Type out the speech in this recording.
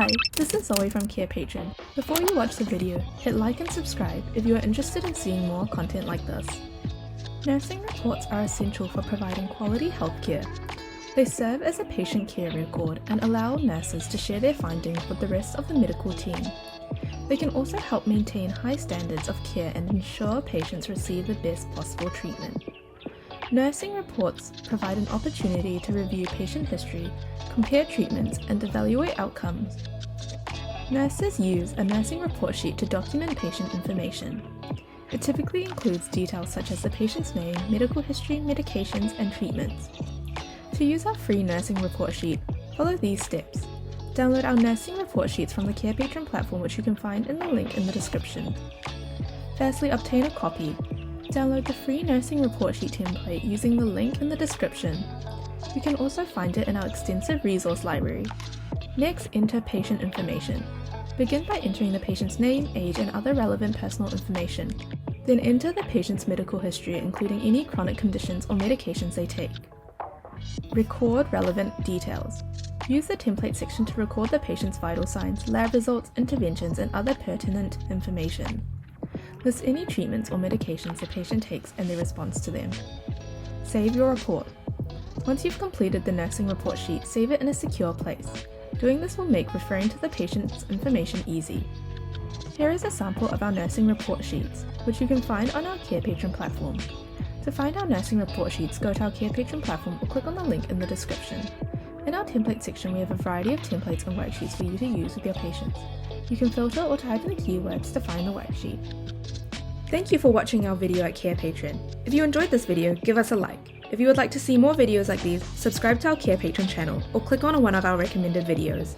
Hi, this is Zoe from Carepatron. Before you watch the video, hit like and subscribe if you are interested in seeing more content like this. Nursing reports are essential for providing quality healthcare. They serve as a patient care record and allow nurses to share their findings with the rest of the medical team. They can also help maintain high standards of care and ensure patients receive the best possible treatment. Nursing reports provide an opportunity to review patient history, compare treatments, and evaluate outcomes. Nurses use a nursing report sheet to document patient information. It typically includes details such as the patient's name, medical history, medications, and treatments. To use our free nursing report sheet, follow these steps. Download our nursing report sheets from the Carepatron platform, which you can find in the link in the description. Firstly, obtain a copy. Download the free nursing report sheet template using the link in the description. You can also find it in our extensive resource library. Next, enter patient information. Begin by entering the patient's name, age, and other relevant personal information. Then enter the patient's medical history, including any chronic conditions or medications they take. Record relevant details. Use the template section to record the patient's vital signs, lab results, interventions, and other pertinent information. List any treatments or medications the patient takes and their response to them. Save your report. Once you've completed the nursing report sheet, save it in a secure place. Doing this will make referring to the patient's information easy. Here is a sample of our nursing report sheets, which you can find on our Carepatron platform. To find our nursing report sheets, go to our Carepatron platform or click on the link in the description. In our template section, we have a variety of templates and worksheets for you to use with your patients. You can filter or type in the keywords to find the worksheet. Thank you for watching our video at Carepatron. If you enjoyed this video, give us a like. If you would like to see more videos like these, subscribe to our Carepatron channel or click on one of our recommended videos.